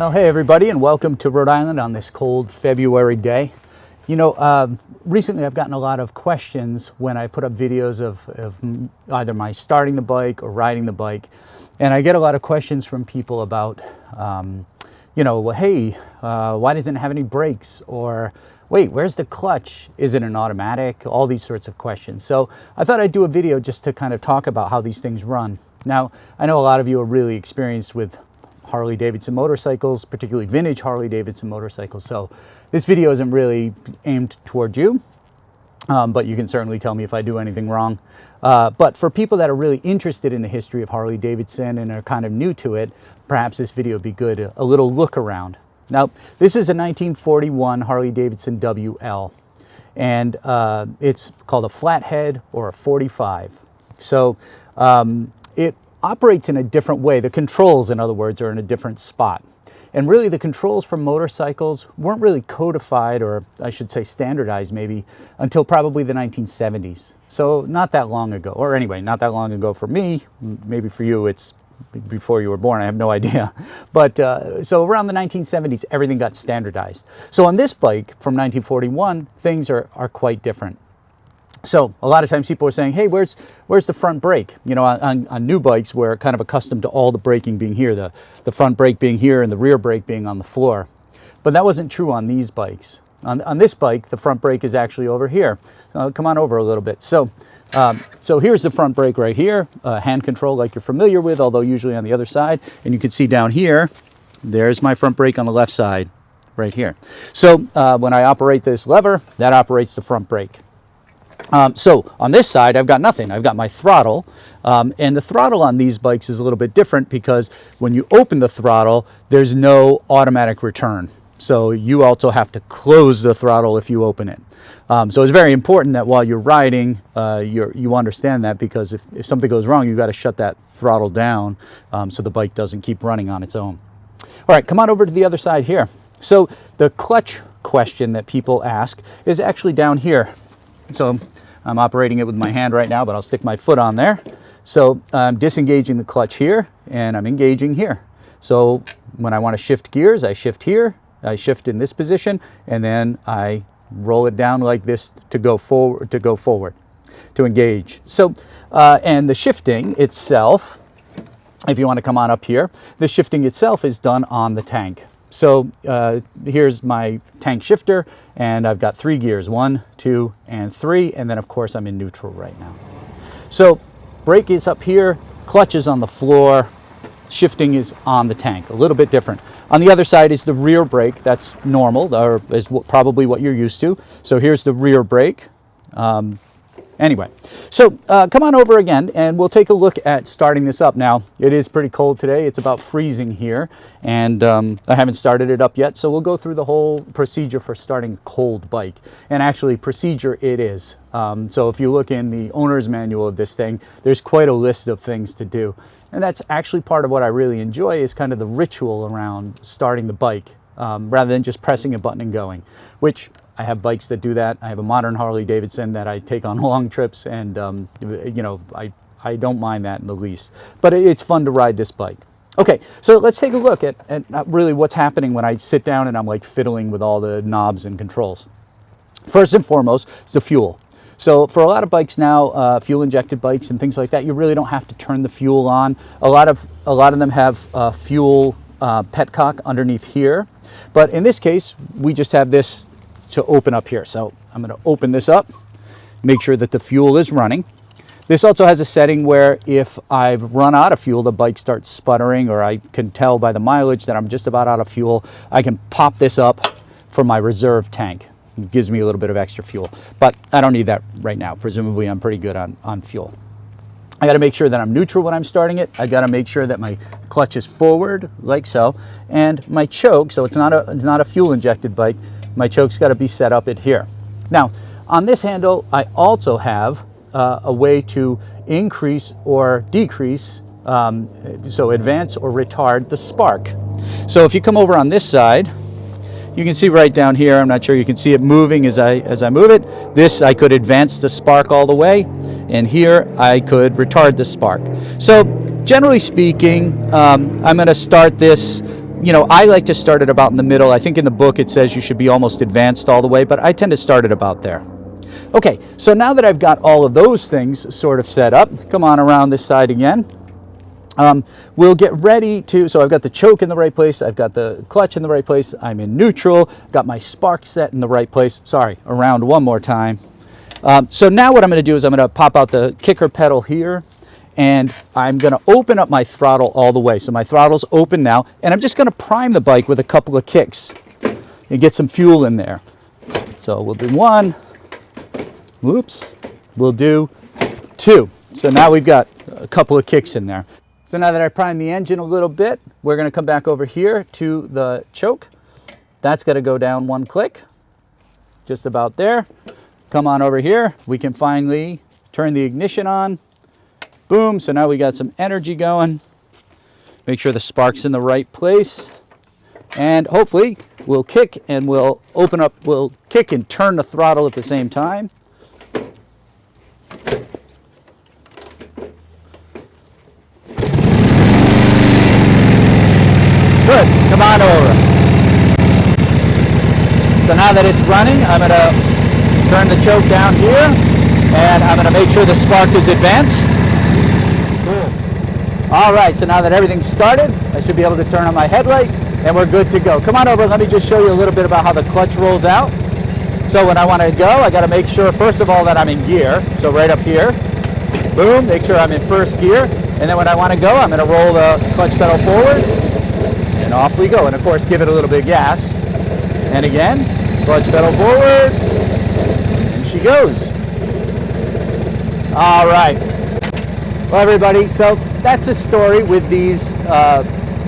Well, hey everybody, and welcome to Rhode Island on this cold February day. You know, recently I've gotten a lot of questions when I put up videos of either my starting the bike or riding the bike, and I get a lot of questions from people about, you know, well, hey, why doesn't it have any brakes? Or wait, where's the clutch? Is it an automatic? All these sorts of questions. So I thought I'd do a video just to kind of talk about how these things run. Now, I know a lot of you are really experienced with Harley-Davidson motorcycles, particularly vintage Harley-Davidson motorcycles. So this video isn't really aimed toward you, but you can certainly tell me if I do anything wrong. But for people that are really interested in the history of Harley-Davidson and are kind of new to it, perhaps this video would be good, a little look around. Now, this is a 1941 Harley-Davidson WL, and it's called a Flathead or a 45. So it operates in a different way. The controls, in other words, are in a different spot. And really the controls for motorcycles weren't really codified, or I should say standardized maybe, until probably the 1970s. So not that long ago, or anyway, not that long ago for me. Maybe for you it's before you were born, I have no idea. But so around the 1970s, everything got standardized. So on this bike from 1941, things are quite different. So a lot of times people are saying, hey, where's the front brake? You know, on new bikes, we're kind of accustomed to all the braking being here, the front brake being here and the rear brake being on the floor. But that wasn't true on these bikes. On this bike, the front brake is actually over here. Come on over a little bit. So here's the front brake right here, hand control like you're familiar with, although usually on the other side. And you can see down here, there's my front brake on the left side right here. So when I operate this lever, that operates the front brake. So on this side, I've got nothing. I've got my throttle, and the throttle on these bikes is a little bit different because when you open the throttle, there's no automatic return. So you also have to close the throttle if you open it. So it's very important that while you're riding, you understand that, because if something goes wrong, you've got to shut that throttle down so the bike doesn't keep running on its own. All right, come on over to the other side here. So the clutch question that people ask is actually down here. So I'm operating it with my hand right now, but I'll stick my foot on there. So I'm disengaging the clutch here, and I'm engaging here. So when I want to shift gears, I shift here, I shift in this position, and then I roll it down like this to go forward, to engage. So, and the shifting itself, if you want to come on up here, the shifting itself is done on the tank. So here's my tank shifter, and I've got 3 gears, 1, 2, and 3, and then of course I'm in neutral right now. So brake is up here, clutch is on the floor, shifting is on the tank, a little bit different. On the other side is the rear brake. That's normal, or is probably what you're used to. So here's the rear brake. Anyway, so come on over again, and we'll take a look at starting this up. Now, it is pretty cold today. It's about freezing here, and I haven't started it up yet, so we'll go through the whole procedure for starting a cold bike. And actually, procedure it is. So if you look in the owner's manual of this thing, there's quite a list of things to do. And that's actually part of what I really enjoy, is kind of the ritual around starting the bike, rather than just pressing a button and going, which I have bikes that do that. I have a modern Harley-Davidson that I take on long trips, and you know, I don't mind that in the least. But it's fun to ride this bike. Okay, so let's take a look at really what's happening when I sit down and I'm like fiddling with all the knobs and controls. First and foremost, it's the fuel. So for a lot of bikes now, fuel-injected bikes and things like that, you really don't have to turn the fuel on. A lot of them have fuel petcock underneath here, but in this case, we just have this to open up here. So I'm going to open this up, make sure that the fuel is running. This also has a setting where if I've run out of fuel, the bike starts sputtering, or I can tell by the mileage that I'm just about out of fuel, I can pop this up for my reserve tank. It gives me a little bit of extra fuel, but I don't need that right now. Presumably I'm pretty good on fuel. I got to make sure that I'm neutral when I'm starting it. I got to make sure that my clutch is forward, like so, and my choke, so it's not a fuel injected bike, my choke's got to be set up at here. Now, on this handle, I also have a way to increase or decrease, so advance or retard the spark. So if you come over on this side, you can see right down here, I'm not sure you can see it moving as I move it. This, I could advance the spark all the way, and here I could retard the spark. So generally speaking, I'm going to start this you know, I like to start it about in the middle. I think in the book it says you should be almost advanced all the way, but I tend to start it about there. Okay, so now that I've got all of those things sort of set up, come on around this side again. We'll get ready to, so I've got the choke in the right place, I've got the clutch in the right place, I'm in neutral, got my spark set in the right place. Sorry, around one more time. So now what I'm going to do is I'm going to pop out the kicker pedal here, and I'm going to open up my throttle all the way. So my throttle's open now, and I'm just going to prime the bike with a couple of kicks and get some fuel in there. So we'll do one, whoops, we'll do two. So now we've got a couple of kicks in there. So now that I primed the engine a little bit, we're going to come back over here to the choke. That's going to go down one click, just about there. Come on over here. We can finally turn the ignition on. Boom. So now we got some energy going. Make sure the spark's in the right place. And hopefully we'll kick and we'll open up, we'll kick and turn the throttle at the same time. Good, come on over. So now that it's running, I'm going to turn the choke down here, and I'm going to make sure the spark is advanced. Cool. All right, so now that everything's started, I should be able to turn on my headlight, and we're good to go. Come on over, let me just show you a little bit about how the clutch rolls out. So when I want to go, I got to make sure, first of all, that I'm in gear. So right up here, boom, make sure I'm in first gear. And then when I want to go, I'm going to roll the clutch pedal forward. And off we go, and of course give it a little bit of gas. And again, clutch pedal forward, and she goes. All right. Well, everybody, so that's the story with these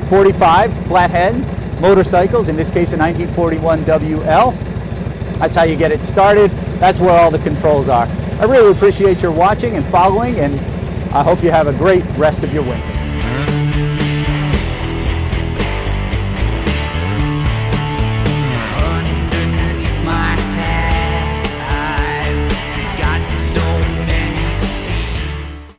45 Flathead motorcycles, in this case a 1941 WL. That's how you get it started. That's where all the controls are. I really appreciate your watching and following, and I hope you have a great rest of your winter.